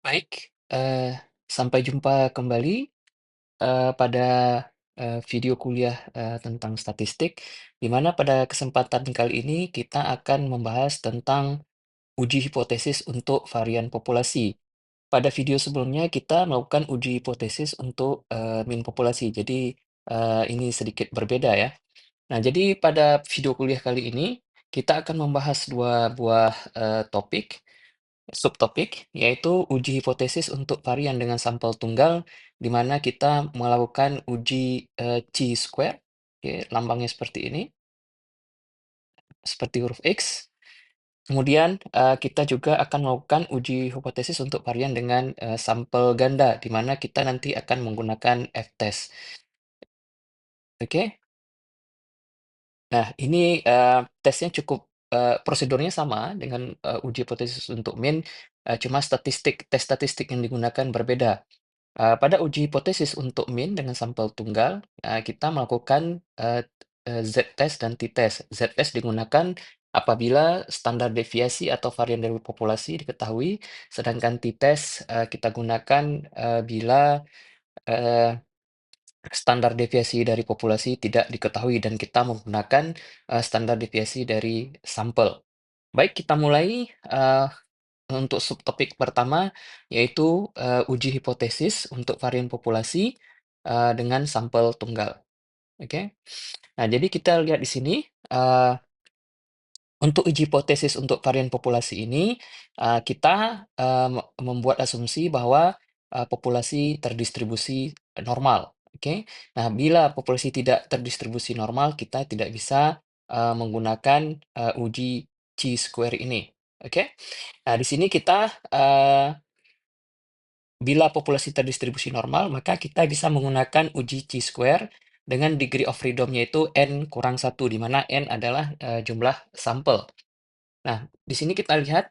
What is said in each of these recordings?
Baik, sampai jumpa kembali, pada, video kuliah, tentang statistik, di mana pada kesempatan kali ini kita akan membahas tentang uji hipotesis untuk varian populasi. Pada video sebelumnya kita melakukan uji hipotesis untuk, min populasi, jadi, ini sedikit berbeda ya. Nah, jadi pada video kuliah kali ini, kita akan membahas 2 buah, topik. Subtopik, yaitu uji hipotesis untuk varian dengan sampel tunggal, di mana kita melakukan uji chi-square, oke, lambangnya seperti ini, seperti huruf X. Kemudian kita juga akan melakukan uji hipotesis untuk varian dengan sampel ganda, di mana kita nanti akan menggunakan F-test. Oke? Nah, ini tesnya cukup, prosedurnya sama dengan uji hipotesis untuk min, cuma tes statistik yang digunakan berbeda. Pada uji hipotesis untuk min dengan sampel tunggal, kita melakukan, Z-test dan T-test. Z-test digunakan apabila standar deviasi atau varian dari populasi diketahui, sedangkan T-test, kita gunakan, bila, eee, standar deviasi dari populasi tidak diketahui dan kita menggunakan, standar deviasi dari sampel. Baik, kita mulai, untuk subtopik pertama, yaitu, uji hipotesis untuk varian populasi, dengan sampel tunggal, oke? Nah, jadi kita lihat di sini, untuk uji hipotesis untuk varian populasi ini, kita, membuat asumsi bahwa, populasi terdistribusi normal, oke? Nah, bila populasi tidak terdistribusi normal, kita tidak bisa, menggunakan, uji chi-square ini, oke? Nah, di sini kita, bila populasi terdistribusi normal, maka kita bisa menggunakan uji chi-square dengan degree of freedom yaitu N kurang satu, di mana N adalah jumlah sampel. Nah, di sini kita lihat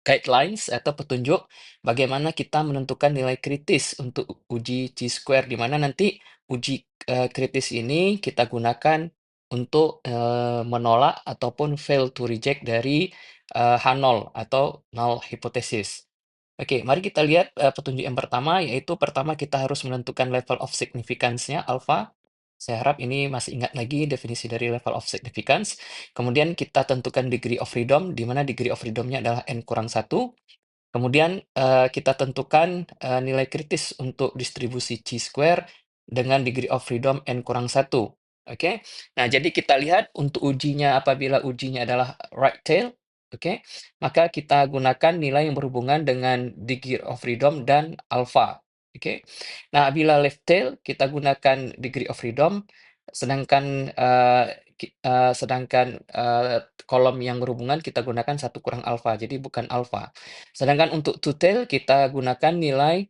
guidelines atau petunjuk bagaimana kita menentukan nilai kritis untuk uji chi-square, di mana nanti uji kritis ini kita gunakan untuk menolak ataupun fail to reject dari H0 atau null hypothesis. Oke, mari kita lihat petunjuk yang pertama, yaitu pertama kita harus menentukan level of significance-nya alpha. Saya harap ini masih ingat lagi definisi dari level of significance. Kemudian kita tentukan degree of freedom, di mana degree of freedom-nya adalah n kurang satu. Kemudian kita tentukan nilai kritis untuk distribusi chi-square dengan degree of freedom n kurang satu. Oke. Nah, jadi kita lihat untuk ujinya apabila ujinya adalah right tail, oke, maka kita gunakan nilai yang berhubungan dengan degree of freedom dan alpha. Oke. Nah, bila left tail kita gunakan degree of freedom, sedangkan kolom yang berhubungan kita gunakan satu kurang alpha, jadi bukan alpha. Sedangkan untuk two tail kita gunakan nilai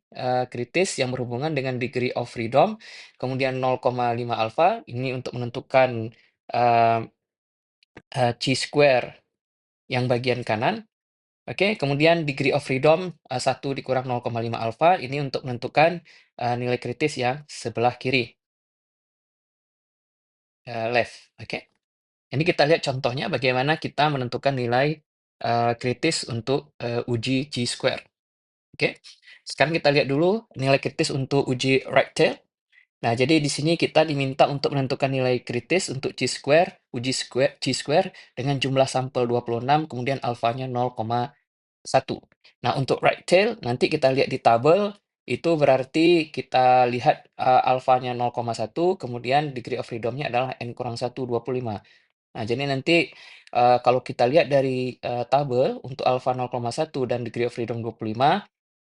kritis yang berhubungan dengan degree of freedom, kemudian 0,5 alpha, ini untuk menentukan eh, chi-square yang bagian kanan. Oke, kemudian degree of freedom 1 dikurang 0,5 alpha, ini untuk menentukan nilai kritis yang sebelah kiri, left. Oke, ini kita lihat contohnya bagaimana kita menentukan nilai kritis untuk uji chi-square. Oke, sekarang kita lihat dulu nilai kritis untuk uji right tail. Nah, jadi di sini kita diminta untuk menentukan nilai kritis untuk chi-square, uji chi-square dengan jumlah sampel 26, kemudian alfanya 0,1. Nah, untuk right tail nanti kita lihat di tabel, itu berarti kita lihat alfanya 0,1, kemudian degree of freedom-nya adalah n kurang satu, 25. Nah, jadi nanti kalau kita lihat dari tabel untuk alfa 0,1 dan degree of freedom 25,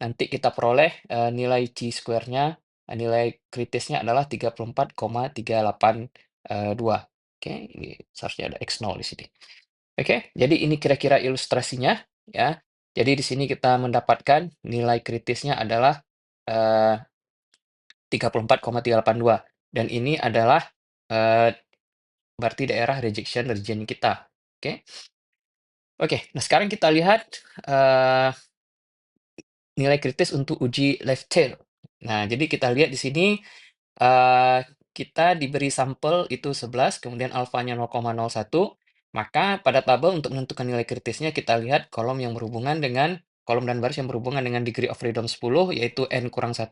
nanti kita peroleh nilai chi-square-nya, nilai kritisnya adalah 34,382. Oke, ini seharusnya ada X0 di sini. Oke, jadi ini kira-kira ilustrasinya ya. Jadi di sini kita mendapatkan nilai kritisnya adalah eh, 34,382 dan ini adalah eh, berarti daerah rejection region kita. Oke. Oke, nah sekarang kita lihat eh, nilai kritis untuk uji left tail. Nah, jadi kita lihat di sini kita diberi sampel itu 11, kemudian alfanya 0,01, maka pada tabel untuk menentukan nilai kritisnya kita lihat kolom yang berhubungan dengan kolom dan baris yang berhubungan dengan degree of freedom 10, yaitu N kurang 1,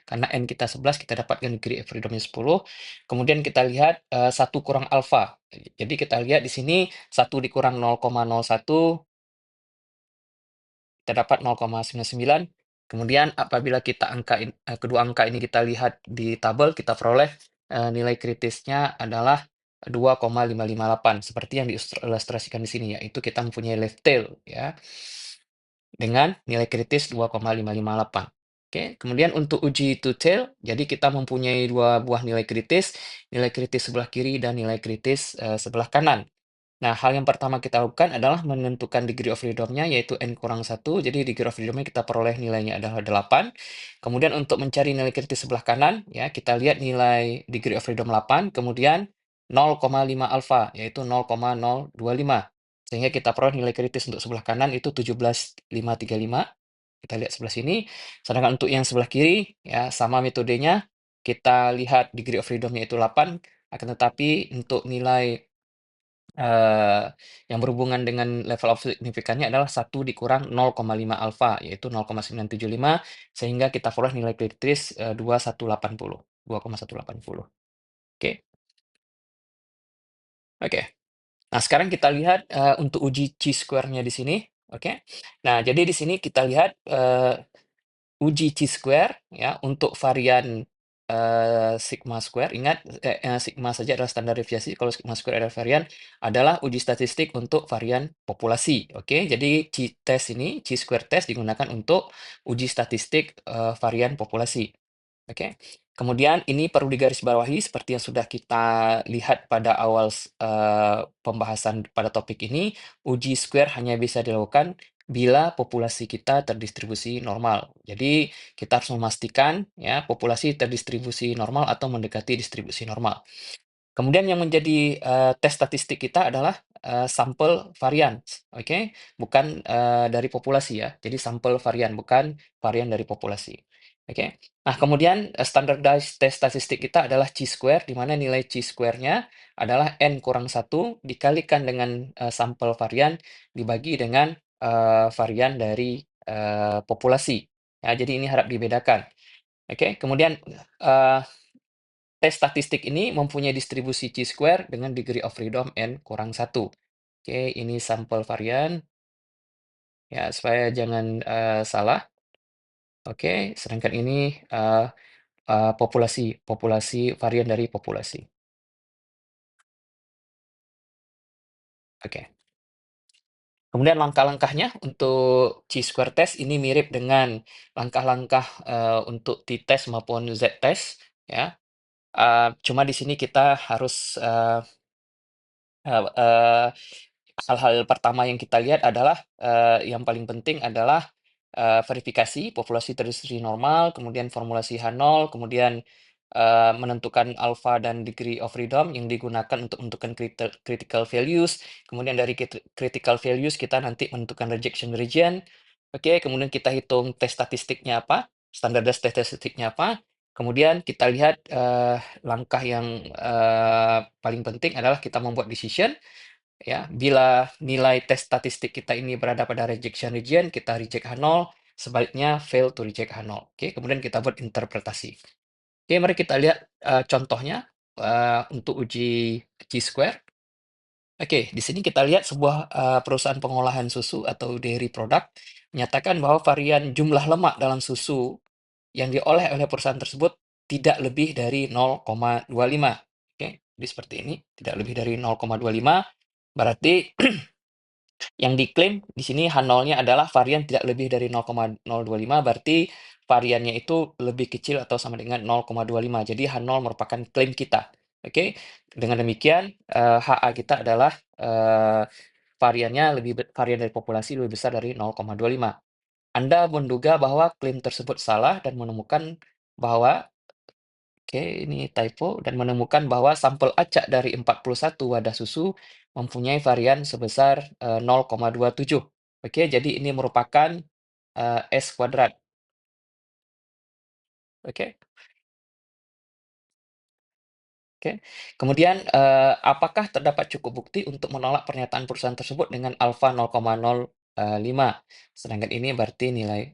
karena N kita 11, kita dapatkan degree of freedom-nya 10. Kemudian kita lihat 1 kurang alfa. Jadi kita lihat di sini 1 dikurang 0,01, kita dapat 0,99. Kemudian apabila kita kedua angka ini kita lihat di tabel, kita peroleh nilai kritisnya adalah 2,558 seperti yang diilustrasikan di sini, yaitu kita mempunyai left tail ya dengan nilai kritis 2,558. Oke, kemudian untuk uji two tail, jadi kita mempunyai dua buah nilai kritis sebelah kiri dan nilai kritis sebelah kanan. Nah, hal yang pertama kita lakukan adalah menentukan degree of freedom-nya, yaitu N kurang 1. Jadi degree of freedom-nya kita peroleh nilainya adalah 8. Kemudian untuk mencari nilai kritis sebelah kanan, ya kita lihat nilai degree of freedom 8, kemudian 0,5 alfa, yaitu 0,025. Sehingga kita peroleh nilai kritis untuk sebelah kanan itu 17,535. Kita lihat sebelah sini. Sedangkan untuk yang sebelah kiri, ya sama metodenya. Kita lihat degree of freedom-nya itu 8, akan tetapi untuk nilai yang berhubungan dengan level of signifikannya adalah 1 dikurang 0,5 alfa, yaitu 0,975, sehingga kita peroleh nilai kritis 2,180. 2,180. Oke, oke. Nah, sekarang kita lihat untuk uji chi-square-nya di sini. Oke. Nah, jadi di sini kita lihat uji chi-square ya untuk varian sigma square. Ingat sigma saja adalah standar deviasi, kalau sigma square adalah varian, adalah uji statistik untuk varian populasi. Oke, jadi chi-test ini, chi-square test digunakan untuk uji statistik varian populasi. Oke. Kemudian ini perlu digarisbawahi seperti yang sudah kita lihat pada awal pembahasan pada topik ini, uji square hanya bisa dilakukan bila populasi kita terdistribusi normal. Jadi kita harus memastikan ya populasi terdistribusi normal atau mendekati distribusi normal. Kemudian yang menjadi tes statistik kita adalah sampel varian, oke? Bukan dari populasi ya. Jadi sampel varian, bukan varian dari populasi. Oke. Nah, kemudian standardized tes statistik kita adalah chi-square, di mana nilai chi-square-nya adalah N kurang 1 dikalikan dengan sampel varian dibagi dengan varian dari populasi. Ya, jadi ini harap dibedakan. Oke, kemudian eh, tes statistik ini mempunyai distribusi chi-square dengan degree of freedom N kurang 1. Oke, ini sampel varian, ya supaya jangan salah. Oke, sedangkan ini populasi, varian dari populasi. Oke. Kemudian langkah-langkahnya untuk chi-square test ini mirip dengan langkah-langkah untuk t-test maupun z-test, ya. Cuma di sini kita harus eee eee hal-hal pertama yang kita lihat adalah, yang paling penting adalah, verifikasi populasi terdistribusi normal, kemudian formulasi H0, kemudian, menentukan alpha dan degree of freedom yang digunakan untuk menentukan critical values, kemudian dari critical values kita nanti menentukan rejection region. Oke, kemudian kita hitung tes statistiknya apa, standardized tes statistiknya apa, kemudian kita lihat, langkah yang, paling penting adalah kita membuat decision. Ya, bila nilai tes statistik kita ini berada pada rejection region, kita reject H0, sebaliknya fail to reject H0. Oke, kemudian kita buat interpretasi. Oke, mari kita lihat contohnya untuk uji chi-square. Oke, di sini kita lihat sebuah perusahaan pengolahan susu atau dairy product menyatakan bahwa varian jumlah lemak dalam susu yang diolah oleh perusahaan tersebut tidak lebih dari 0,25. Oke, jadi seperti ini, tidak lebih dari 0,25. Berarti yang diklaim di sini H0-nya adalah varian tidak lebih dari 0,025, berarti variannya itu lebih kecil atau sama dengan 0,25. Jadi H0 merupakan klaim kita. Oke. Dengan demikian, HA kita adalah varian dari populasi lebih besar dari 0,25. Anda menduga bahwa klaim tersebut salah dan menemukan bahwa Oke, ini typo dan menemukan bahwa sampel acak dari 41 wadah susu mempunyai varian sebesar 0,27. Oke, jadi ini merupakan S kuadrat. Oke, oke. Kemudian apakah terdapat cukup bukti untuk menolak pernyataan perusahaan tersebut dengan alfa 0,025? 5. Sedangkan ini berarti nilai,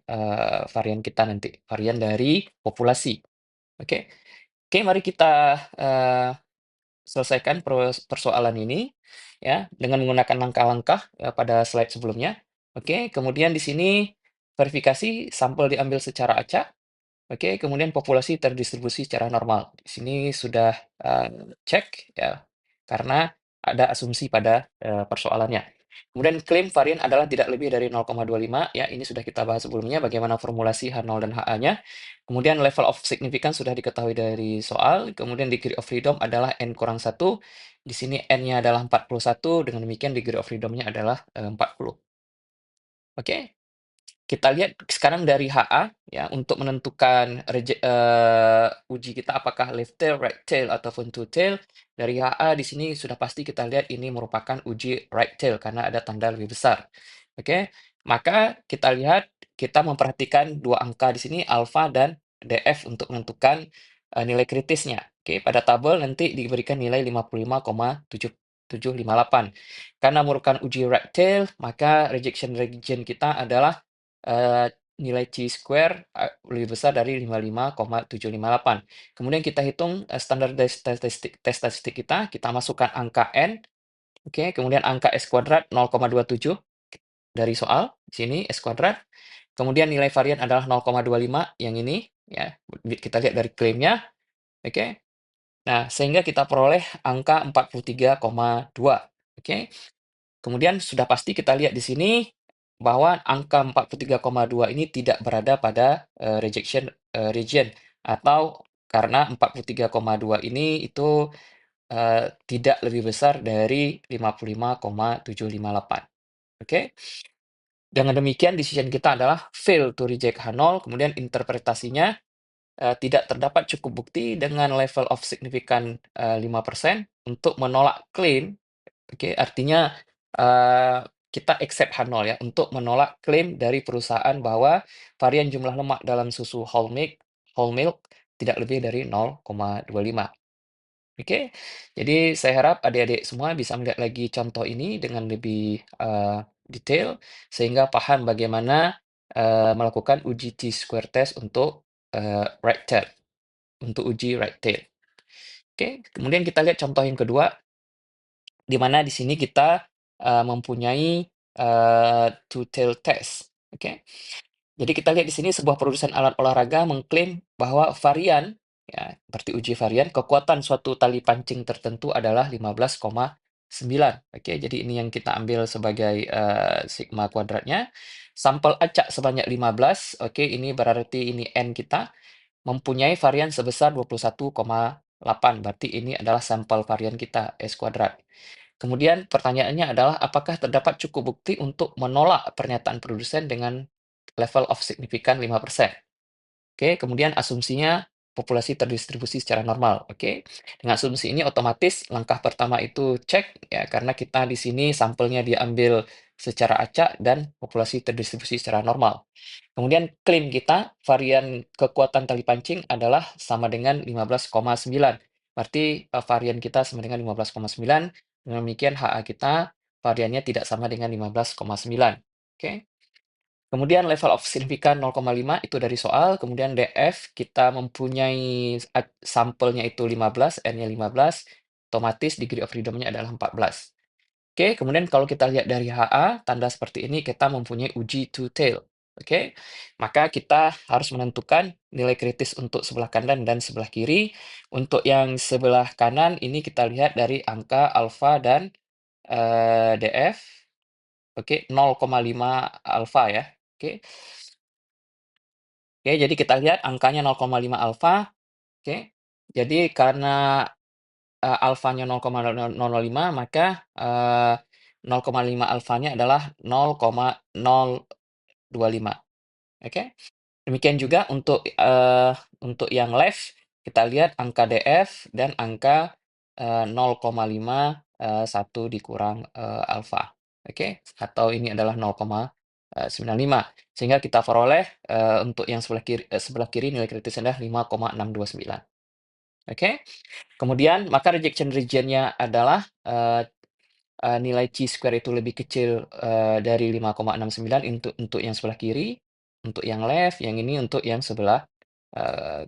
varian kita nanti, varian dari populasi, oke? Oke, mari kita, selesaikan persoalan ini, ya, dengan menggunakan langkah-langkah, pada slide sebelumnya. Oke, kemudian di sini verifikasi sampel diambil secara acak. Oke, kemudian populasi terdistribusi secara normal. Di sini sudah, cek ya, karena ada asumsi pada, persoalannya. Kemudian klaim varian adalah tidak lebih dari 0,25 ya, ini sudah kita bahas sebelumnya bagaimana formulasi H0 dan HA-nya. Kemudian level of significance sudah diketahui dari soal, kemudian degree of freedom adalah N kurang 1. Di sini N-nya adalah 41, dengan demikian degree of freedom-nya adalah, 40. Oke? Kita lihat sekarang dari HA ya, untuk menentukan uji kita apakah left tail, right tail, ataupun two tail. Dari HA di sini sudah pasti kita lihat ini merupakan uji right tail karena ada tanda lebih besar. Oke, maka kita lihat, kita memperhatikan dua angka di sini alfa dan DF untuk menentukan, nilai kritisnya. Oke, pada tabel nanti diberikan nilai 55,7758. Karena merupakan uji right tail, maka rejection region kita adalah nilai chi-square, lebih besar dari 55,758. Kemudian kita hitung, standar tes statistik kita masukkan angka N, oke, kemudian angka S kuadrat 0,27 dari soal, di sini S kuadrat. Kemudian nilai varian adalah 0,25 yang ini, ya, kita lihat dari klaimnya, oke. Nah, sehingga kita peroleh angka 43,2, oke. Kemudian sudah pasti kita lihat di sini bahwa angka 43,2 ini tidak berada pada, rejection, region, atau karena 43,2 ini itu, tidak lebih besar dari 55,758. Oke? Dengan demikian decision kita adalah fail to reject H0, kemudian interpretasinya, tidak terdapat cukup bukti dengan level of significant, 5% untuk menolak klaim. Oke, artinya, kita accept H0 ya, untuk menolak klaim dari perusahaan bahwa varian jumlah lemak dalam susu whole milk tidak lebih dari 0,25. Oke, jadi saya harap adik-adik semua bisa melihat lagi contoh ini dengan lebih, detail, sehingga paham bagaimana, melakukan uji T-square test untuk, right tail, untuk uji right tail. Oke, kemudian kita lihat contoh yang kedua. Di mana di sini kita, mempunyai, two-tail test, oke. Jadi kita lihat di sini sebuah produsen alat olahraga mengklaim bahwa varian, ya, berarti uji varian, kekuatan suatu tali pancing tertentu adalah 15,9. Oke, jadi ini yang kita ambil sebagai, sigma kuadratnya. Sampel acak sebanyak 15, oke, ini berarti ini N kita, mempunyai varian sebesar 21,8, berarti ini adalah sampel varian kita, S kuadrat. Kemudian pertanyaannya adalah apakah terdapat cukup bukti untuk menolak pernyataan produsen dengan level of significant 5%. Oke, kemudian asumsinya populasi terdistribusi secara normal. Oke, dengan asumsi ini otomatis langkah pertama itu cek ya, karena kita di sini sampelnya diambil secara acak dan populasi terdistribusi secara normal. Kemudian klaim kita varian kekuatan tali pancing adalah sama dengan 15,9. Berarti varian kita sama dengan 15,9. Dengan demikian HA kita variannya tidak sama dengan 15,9. Oke. Kemudian level of significant 0,5 itu dari soal, kemudian DF kita mempunyai sampelnya itu 15, N-nya 15, otomatis degree of freedom-nya adalah 14. Oke, kemudian kalau kita lihat dari HA, tanda seperti ini kita mempunyai uji two tail. Oke, maka kita harus menentukan nilai kritis untuk sebelah kanan dan sebelah kiri. Untuk yang sebelah kanan ini kita lihat dari angka alfa dan DF. Oke, 0,5 alfa ya. Oke. Oke, jadi kita lihat angkanya 0,5 alfa. Oke. Jadi karena, alfanya 0,005, maka, 0,5 alfanya adalah 0,025. Oke. Demikian juga untuk yang left, kita lihat angka DF dan angka, 0,5, 1 dikurang, alfa, oke? Atau ini adalah 0,95. Sehingga kita peroleh, untuk yang sebelah kiri nilai kritisnya adalah 5,629, oke? Kemudian maka rejection region-nya adalah, nilai chi-square itu lebih kecil, dari 5,69 untuk yang sebelah kiri, untuk yang left, yang ini untuk yang sebelah,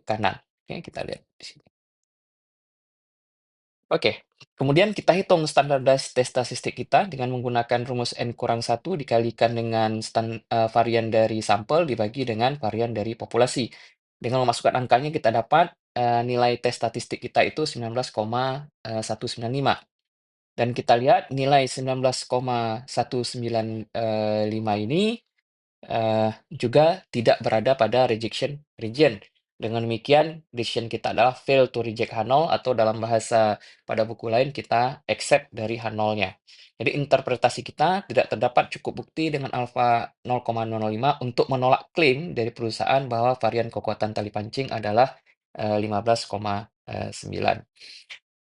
kanan. Oke, kita lihat di sini. Oke, kemudian kita hitung standardized test statistik kita dengan menggunakan rumus N kurang satu dikalikan dengan varian dari sampel dibagi dengan varian dari populasi. Dengan memasukkan angkanya kita dapat, nilai tes statistik kita itu 19,195. Dan kita lihat nilai 19,195 ini juga tidak berada pada rejection region. Dengan demikian, decision kita adalah fail to reject H0 atau dalam bahasa pada buku lain kita accept dari H0-nya. Jadi interpretasi kita tidak terdapat cukup bukti dengan alfa 0,005 untuk menolak klaim dari perusahaan bahwa varian kekuatan tali pancing adalah 15,9.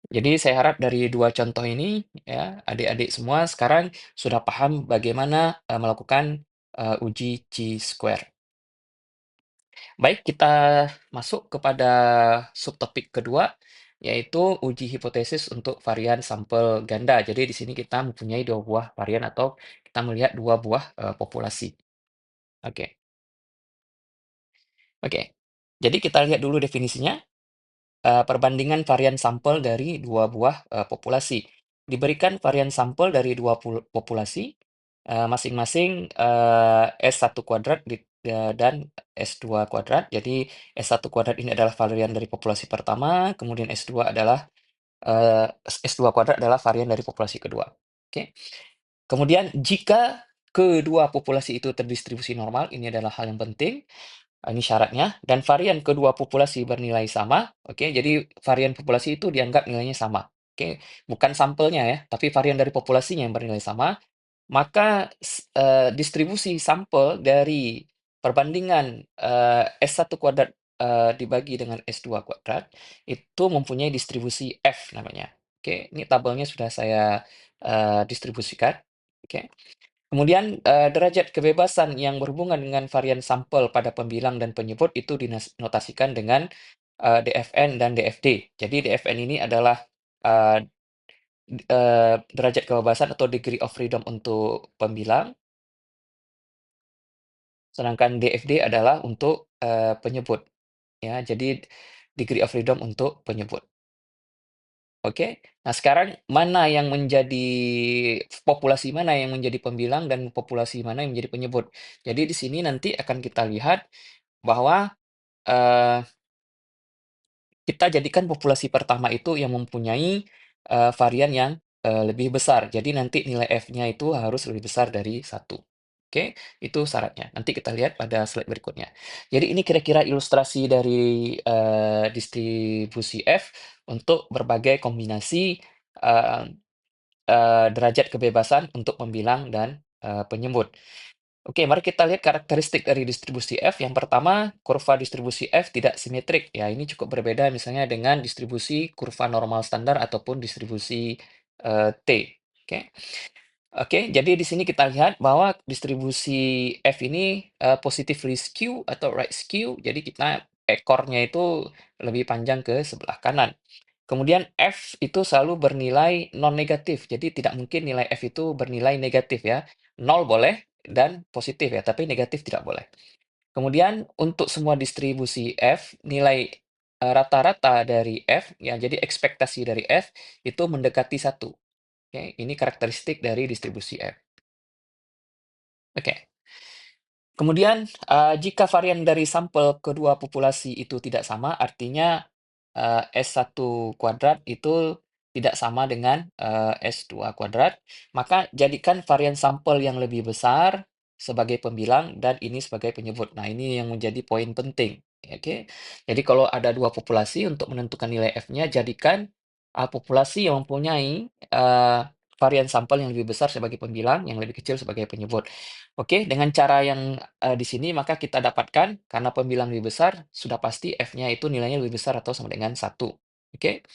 Jadi saya harap dari dua contoh ini ya, adik-adik semua sekarang sudah paham bagaimana melakukan uji chi-square. Baik, kita masuk kepada subtopik kedua, yaitu uji hipotesis untuk varian sampel ganda. Jadi di sini kita mempunyai dua buah varian atau kita melihat dua buah populasi. Oke, oke. Jadi kita lihat dulu definisinya. Perbandingan varian sampel dari dua buah populasi. Diberikan varian sampel dari dua populasi, masing-masing S1 kuadrat dan S2 kuadrat. Jadi S1 kuadrat ini adalah varian dari populasi pertama, kemudian S2 adalah S2 kuadrat adalah varian dari populasi kedua. Oke. Kemudian jika kedua populasi itu terdistribusi normal, ini adalah hal yang penting. Ini syaratnya, dan varian kedua populasi bernilai sama, oke, jadi varian populasi itu dianggap nilainya sama, oke, bukan sampelnya ya, tapi varian dari populasinya yang bernilai sama, maka distribusi sampel dari perbandingan S1 kuadrat dibagi dengan S2 kuadrat itu mempunyai distribusi F namanya. Oke, ini tabelnya sudah saya distribusikan. Oke. Kemudian, derajat kebebasan yang berhubungan dengan varian sampel pada pembilang dan penyebut itu dinotasikan dengan, DFN dan DFD. Jadi DFN ini adalah, eee derajat kebebasan atau degree of freedom untuk pembilang, sedangkan DFD adalah untuk, penyebut, ya. Jadi degree of freedom untuk penyebut, oke. Nah, sekarang populasi mana yang menjadi pembilang dan populasi mana yang menjadi penyebut. Jadi di sini nanti akan kita lihat bahwa, eee, kita jadikan populasi pertama itu yang mempunyai, varian yang, lebih besar. Jadi nanti nilai F-nya itu harus lebih besar dari satu. Oke, itu syaratnya. Nanti kita lihat pada slide berikutnya. Jadi ini kira-kira ilustrasi dari, distribusi F untuk berbagai kombinasi, eee derajat kebebasan untuk pembilang dan, penyebut. Oke, mari kita lihat karakteristik dari distribusi F. Yang pertama, kurva distribusi F tidak simetrik. Ya, ini cukup berbeda misalnya dengan distribusi kurva normal standar ataupun distribusi T. Oke. Oke, jadi di sini kita lihat bahwa distribusi F ini positively skew atau right skew. Jadi kita ekornya itu lebih panjang ke sebelah kanan. Kemudian F itu selalu bernilai non negatif. Jadi tidak mungkin nilai F itu bernilai negatif ya. Nol boleh dan positif ya, tapi negatif tidak boleh. Kemudian untuk semua distribusi F, nilai rata-rata dari F, ya jadi ekspektasi dari F itu mendekati satu. Oke, ini karakteristik dari distribusi F. Oke. Kemudian, jika varian dari sampel kedua populasi itu tidak sama, artinya, S1 kuadrat itu tidak sama dengan, S2 kuadrat, maka jadikan varian sampel yang lebih besar sebagai pembilang dan ini sebagai penyebut. Nah, ini yang menjadi poin penting, oke. Jadi kalau ada dua populasi untuk menentukan nilai F-nya, jadikan, populasi yang mempunyai, varian sampel yang lebih besar sebagai pembilang, yang lebih kecil sebagai penyebut. Oke, dengan cara yang, di sini maka kita dapatkan karena pembilang lebih besar, sudah pasti F-nya itu nilainya lebih besar atau sama dengan satu. Oke?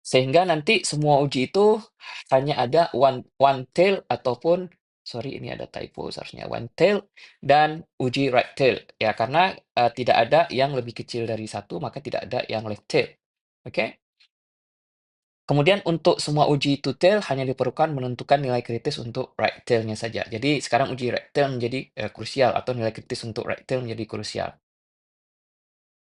Sehingga nanti semua uji itu hanya ada one tail ataupun sorry ini ada typo seharusnya one tail dan uji right tail. Ya karena, tidak ada yang lebih kecil dari satu maka tidak ada yang left tail. Oke? Kemudian untuk semua uji to-tail hanya diperlukan menentukan nilai kritis untuk right tail-nya saja. Jadi sekarang uji right tail menjadi, krusial atau nilai kritis untuk right tail menjadi krusial.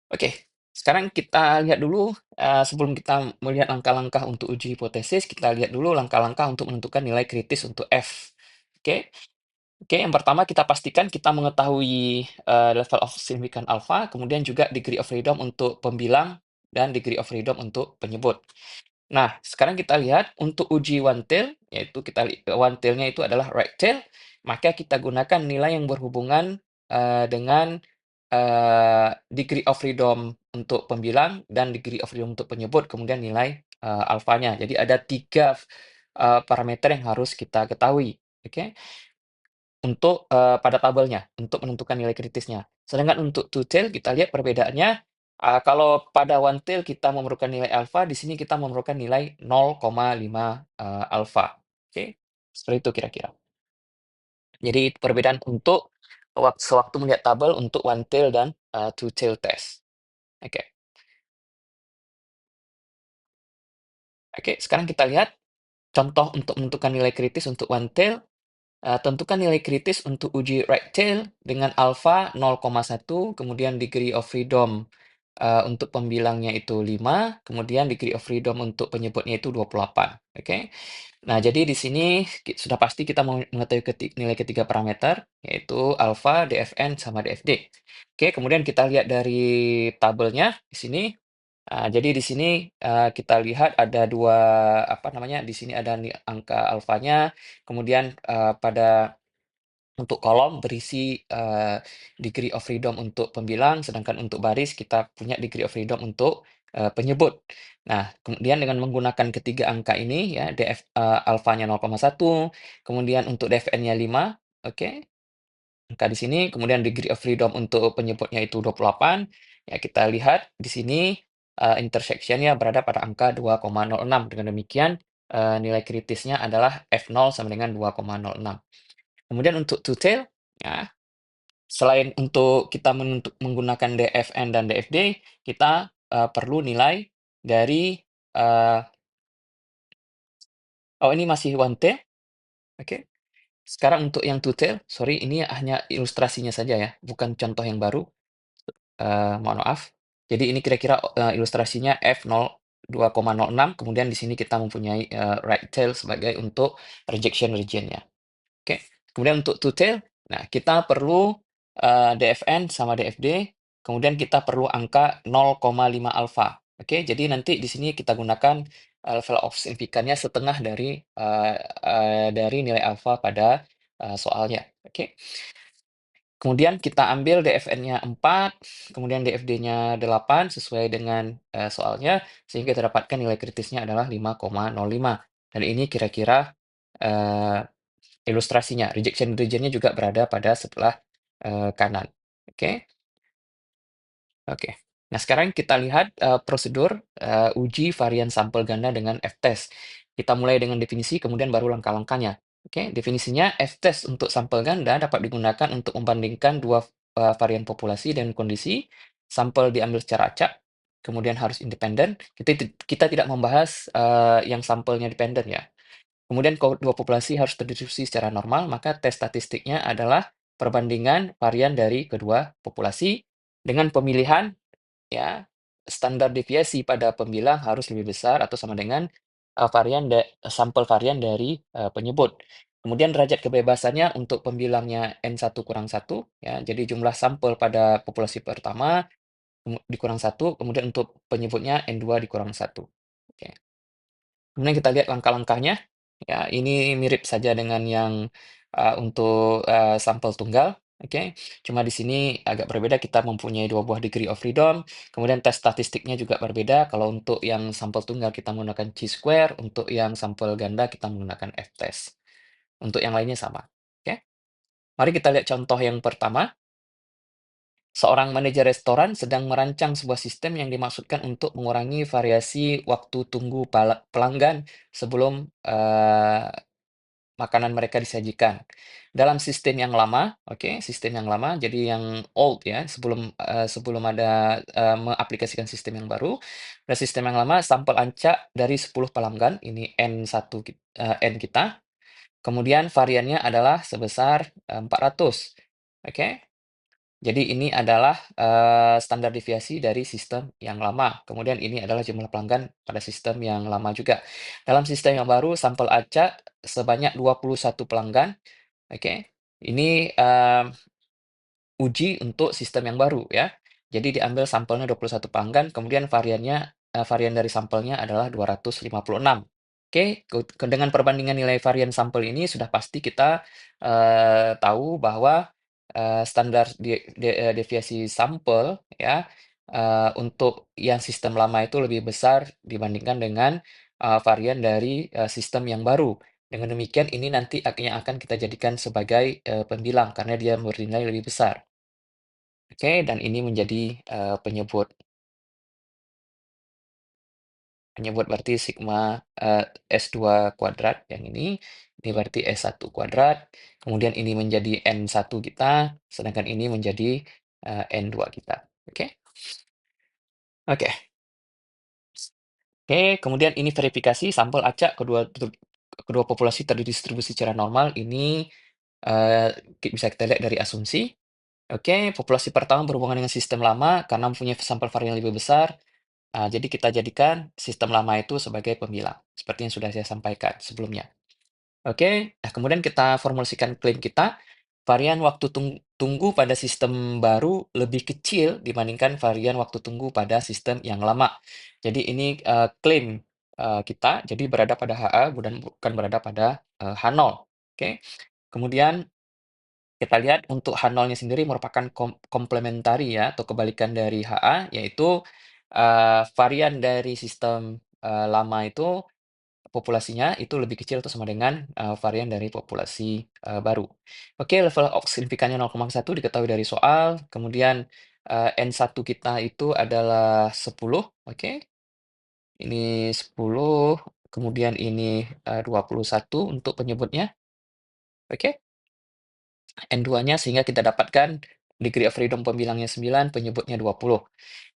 Oke, sekarang kita lihat dulu, sebelum kita melihat langkah-langkah untuk uji hipotesis, kita lihat dulu langkah-langkah untuk menentukan nilai kritis untuk F. Oke oke, yang pertama kita pastikan kita mengetahui, level of significance alpha, kemudian juga degree of freedom untuk pembilang dan degree of freedom untuk penyebut. Nah, sekarang kita lihat untuk uji one tail, yaitu one tail-nya itu adalah right tail, maka kita gunakan nilai yang berhubungan, dengan, degree of freedom untuk pembilang dan degree of freedom untuk penyebut, kemudian nilai, alfanya. Jadi ada 3 parameter yang harus kita ketahui, oke? Untuk, pada tabelnya, untuk menentukan nilai kritisnya. Sedangkan untuk two tail kita lihat perbedaannya, kalau pada one tail kita memerlukan nilai alfa, di sini kita memerlukan nilai 0,5, alfa. Oke, seperti itu kira-kira. Jadi perbedaan untuk sewaktu melihat tabel untuk one tail dan, two tail test. Oke oke, sekarang kita lihat contoh untuk menentukan nilai kritis untuk one tail. Tentukan nilai kritis untuk uji right tail dengan alfa 0,1, kemudian degree of freedom, untuk pembilangnya itu 5, kemudian degree of freedom untuk penyebutnya itu 28, oke. Nah, jadi di sini sudah pasti kita mau mengetahui nilai ketiga parameter, yaitu alfa, DFN, sama DFD. Oke, kemudian kita lihat dari tabelnya di sini. Jadi di sini, kita lihat ada 2 apa namanya, di sini ada angka alfanya, kemudian, untuk kolom berisi, degree of freedom untuk pembilang, sedangkan untuk baris kita punya degree of freedom untuk, penyebut. Nah, kemudian dengan menggunakan ketiga angka ini ya, alfanya 0,1, kemudian untuk DFN-nya 5, oke, angka di sini, kemudian degree of freedom untuk penyebutnya itu 28, ya kita lihat di sini, intersection-nya berada pada angka 2,06. Dengan demikian, nilai kritisnya adalah F0 sama dengan 2,06. Kemudian untuk two-tail, ya, selain untuk kita menggunakan DFN dan DFD, kita, perlu nilai dari, eee oh ini masih one tail? Oke. Sekarang untuk yang two-tail, sorry ini hanya ilustrasinya saja ya, bukan contoh yang baru, mohon maaf. Jadi ini kira-kira, ilustrasinya F0 2,06, kemudian di sini kita mempunyai, right tail sebagai untuk rejection region-nya. Oke, kemudian untuk two tail, nah kita perlu, DFN sama DFD, kemudian kita perlu angka 0,5 alfa. Oke, jadi nanti di sini kita gunakan, level of significance-nya setengah dari nilai alfa pada, soalnya. Oke, kemudian kita ambil DFN-nya 4, kemudian DFD-nya 8 sesuai dengan, soalnya, sehingga kita dapatkan nilai kritisnya adalah 5,05. Dan ini kira-kira, eee ilustrasinya, rejection region-nya juga berada pada sebelah, kanan. Oke oke. Nah, sekarang kita lihat, prosedur, uji varian sampel ganda dengan F-test. Kita mulai dengan definisi, kemudian baru langkah-langkahnya. Oke, definisinya F-test untuk sampel ganda dapat digunakan untuk membandingkan dua varian populasi dan kondisi. Sampel diambil secara acak, kemudian harus independen. Kita tidak membahas, yang sampelnya dependen ya. Kemudian kalau dua populasi harus terdistribusi secara normal, maka tes statistiknya adalah perbandingan varian dari kedua populasi dengan pemilihan ya standar deviasi pada pembilang harus lebih besar atau sama dengan sampel varian dari penyebut. Kemudian derajat kebebasannya untuk pembilangnya N1 kurang 1 ya. Jadi jumlah sampel pada populasi pertama dikurang 1, kemudian untuk penyebutnya N2 dikurang 1. Oke. Kemudian kita lihat langkah-langkahnya, ya ini mirip saja dengan yang, untuk, sampel tunggal, oke. Cuma di sini agak berbeda, kita mempunyai 2 buah degree of freedom, kemudian tes statistiknya juga berbeda, kalau untuk yang sampel tunggal kita menggunakan chi-square, untuk yang sampel ganda kita menggunakan F-test. Untuk yang lainnya sama, oke. Mari kita lihat contoh yang pertama. Seorang manajer restoran sedang merancang sebuah sistem yang dimaksudkan untuk mengurangi variasi waktu tunggu pelanggan sebelum, makanan mereka disajikan. Dalam sistem yang lama, oke, sistem yang lama, jadi yang old ya, sebelum ada, mengaplikasikan sistem yang baru. Pada sistem yang lama, sampel acak dari 10 pelanggan, ini N kita, kemudian variannya adalah sebesar, 400, oke. Jadi ini adalah, standar deviasi dari sistem yang lama. Kemudian ini adalah jumlah pelanggan pada sistem yang lama juga. Dalam sistem yang baru, sampel acak sebanyak 21 pelanggan, oke. Ini, uji untuk sistem yang baru ya. Jadi diambil sampelnya 21 pelanggan, kemudian varian dari sampelnya adalah 256. Oke, dengan perbandingan nilai varian sampel ini sudah pasti kita, tahu bahwa, standar deviasi sampel ya, untuk yang sistem lama itu lebih besar dibandingkan dengan, varian dari, sistem yang baru. Dengan demikian ini nanti yang akan kita jadikan sebagai, pembilang karena dia bernilai lebih besar. Oke, dan ini menjadi, penyebut penyebut berarti sigma, S2 kuadrat yang ini berarti S1 kuadrat, kemudian ini menjadi N1 kita, sedangkan ini menjadi, N2 kita. Oke? Oke. Oke, kemudian ini verifikasi sampel acak kedua populasi terdistribusi secara normal, ini, bisa kita lihat dari asumsi. Oke, populasi pertama berhubungan dengan sistem lama karena mempunyai sampel varian lebih besar. Jadi kita jadikan sistem lama itu sebagai pembilang, seperti yang sudah saya sampaikan sebelumnya. Oke, nah kemudian kita formulasikan klaim kita, varian waktu tunggu pada sistem baru lebih kecil dibandingkan varian waktu tunggu pada sistem yang lama. Jadi ini, klaim, kita, jadi berada pada HA bukan berada pada, H0, oke. Kemudian kita lihat untuk H0-nya sendiri merupakan komplementari ya, atau kebalikan dari HA, yaitu, varian dari sistem, lama itu populasinya itu lebih kecil atau sama dengan, varian dari populasi, baru. Oke, level signifikannya 0,1 diketahui dari soal, kemudian, N1 kita itu adalah 10, oke. Ini 10, kemudian ini, 21 untuk penyebutnya, oke. N2-nya sehingga kita dapatkan degree of freedom pembilangnya 9, penyebutnya 20.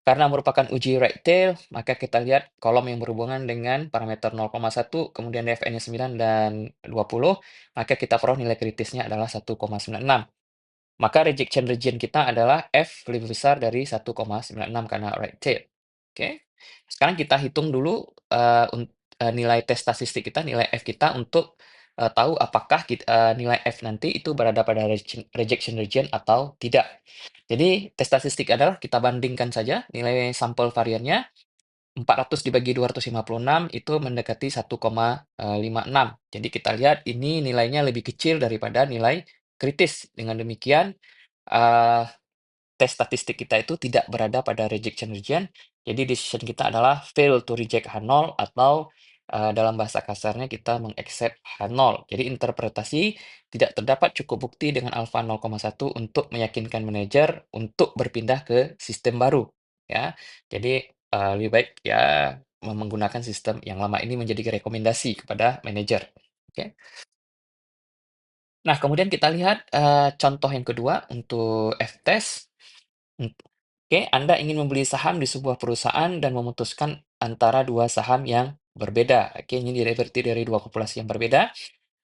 Karena merupakan uji right tail, maka kita lihat kolom yang berhubungan dengan parameter 0,1, kemudian Fn-nya 9 dan 20, maka kita peroleh nilai kritisnya adalah 1,96. Maka rejection region kita adalah F lebih besar dari 1,96 karena right tail. Oke. Sekarang kita hitung dulu, nilai tes statistik kita, nilai F kita untuk, tahu apakah nilai F nanti itu berada pada rejection region atau tidak. Jadi tes statistik adalah kita bandingkan saja nilai sampel variannya, 400 dibagi 256 itu mendekati 1,56. Jadi kita lihat ini nilainya lebih kecil daripada nilai kritis. Dengan demikian, eee tes statistik kita itu tidak berada pada rejection region, jadi decision kita adalah fail to reject H0 atau, dalam bahasa kasarnya kita mengaccept H0. Jadi interpretasi tidak terdapat cukup bukti dengan alfa 0,1 untuk meyakinkan manajer untuk berpindah ke sistem baru, ya. Jadi, lebih baik ya menggunakan sistem yang lama ini menjadi rekomendasi kepada manajer, oke. Nah, kemudian kita lihat, contoh yang kedua untuk F-test. Oke, Anda ingin membeli saham di sebuah perusahaan dan memutuskan antara dua saham yang berbeda. Oke, ini berarti dari dua populasi yang berbeda.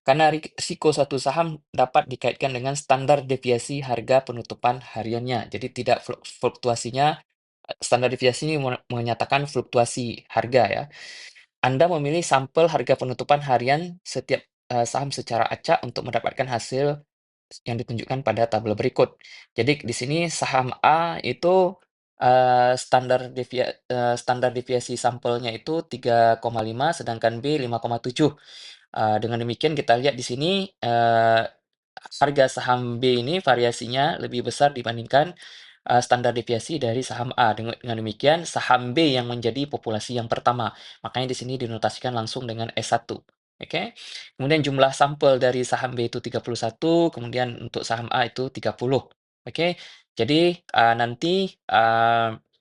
Karena risiko suatu saham dapat dikaitkan dengan standar deviasi harga penutupan hariannya. Jadi tidak fluktuasinya, standar deviasi ini menyatakan fluktuasi harga ya. Anda memilih sampel harga penutupan harian setiap saham secara acak untuk mendapatkan hasil yang ditunjukkan pada tabel berikut. Jadi di sini saham A itu, standar deviasi sampelnya itu 3,5 sedangkan B 5,7. Dengan demikian kita lihat di sini, harga saham B ini variasinya lebih besar dibandingkan, standar deviasi dari saham A. Dengan demikian saham B yang menjadi populasi yang pertama. Makanya di sini dinotasikan langsung dengan S1, oke. Kemudian jumlah sampel dari saham B itu 31, kemudian untuk saham A itu 30, oke. Jadi, nanti,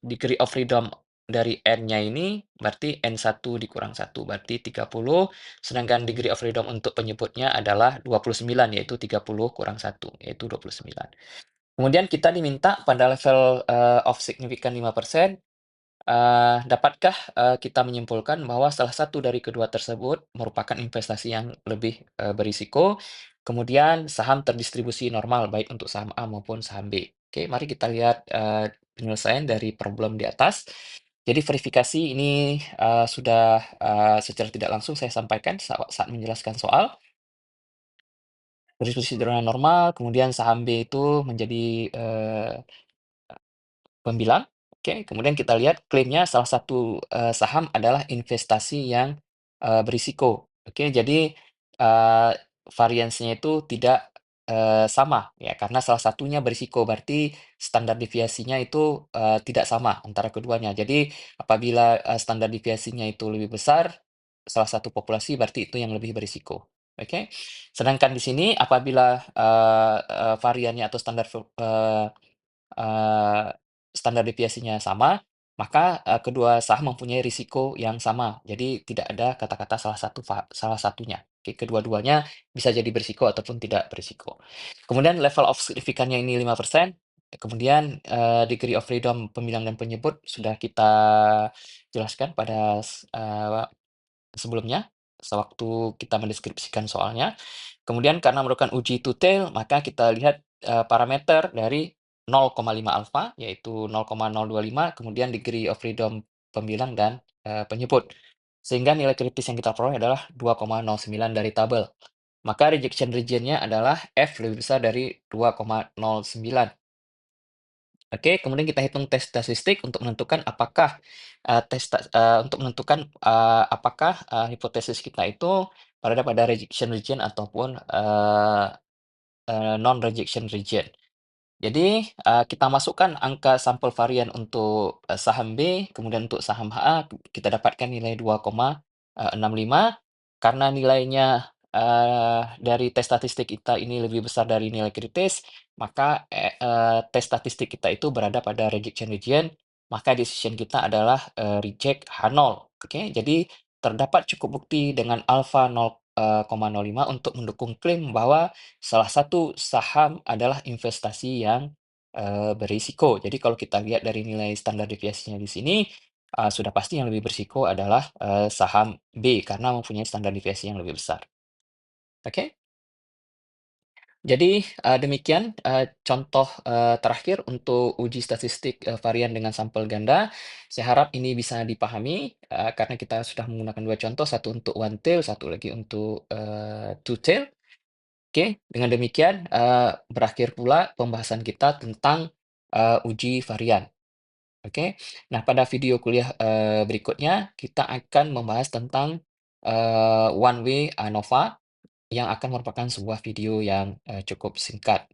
degree of freedom dari N-nya ini berarti N1 dikurang 1, berarti 30, sedangkan degree of freedom untuk penyebutnya adalah 29, yaitu 30 kurang 1, yaitu 29. Kemudian kita diminta pada level, of significant 5%, dapatkah, kita menyimpulkan bahwa salah satu dari kedua tersebut merupakan investasi yang lebih, berisiko, kemudian saham terdistribusi normal baik untuk saham A maupun saham B. Oke, mari kita lihat, penyelesaian dari problem di atas. Jadi verifikasi ini, sudah, secara tidak langsung saya sampaikan saat menjelaskan soal. Distribusi sederhana normal, kemudian saham B itu menjadi, pembilang, oke. Kemudian kita lihat klaimnya salah satu, saham adalah investasi yang, berisiko. Oke, jadi, variansinya itu tidak, sama ya, karena salah satunya berisiko, berarti standar deviasinya itu, tidak sama antara keduanya. Jadi apabila, standar deviasinya itu lebih besar, salah satu populasi berarti itu yang lebih berisiko, oke. Sedangkan di sini apabila, variannya atau eee, standar deviasinya sama, maka, kedua saham mempunyai risiko yang sama. Jadi tidak ada kata-kata salah satunya. Oke, kedua-duanya bisa jadi berisiko ataupun tidak berisiko. Kemudian level of signifikannya ini 5%, kemudian, degree of freedom pembilang dan penyebut sudah kita jelaskan pada sebelumnya, sewaktu kita mendeskripsikan soalnya. Kemudian karena merupakan uji two-tail, maka kita lihat, parameter dari 0,5 alfa, yaitu 0,025, kemudian degree of freedom pembilang dan, penyebut. Sehingga nilai kritis yang kita peroleh adalah 2,09 dari tabel. Maka rejection region-nya adalah F lebih besar dari 2,09. Oke, kemudian kita hitung tes statistik untuk menentukan apakah, untuk menentukan, apakah, hipotesis kita itu berada pada rejection region ataupun, non-rejection region. Jadi, kita masukkan angka sampel varian untuk, saham B, kemudian untuk saham A kita dapatkan nilai 2,65. Karena nilainya, dari tes statistik kita ini lebih besar dari nilai kritis, maka, tes statistik kita itu berada pada rejection region, maka decision kita adalah, reject H0, oke. Jadi terdapat cukup bukti dengan alfa 0,05 untuk mendukung klaim bahwa salah satu saham adalah investasi yang, berisiko. Jadi kalau kita lihat dari nilai standar deviasinya di sini, sudah pasti yang lebih berisiko adalah, saham B karena mempunyai standar deviasi yang lebih besar. Oke? Jadi, demikian, contoh, terakhir untuk uji statistik, varian dengan sampel ganda. Saya harap ini bisa dipahami, karena kita sudah menggunakan 2 contoh, satu untuk one tail, satu lagi untuk, two tail. Oke, dengan demikian, berakhir pula pembahasan kita tentang, uji varian, oke. Nah, pada video kuliah, berikutnya kita akan membahas tentang, one way ANOVA yang akan merupakan sebuah video yang, cukup singkat.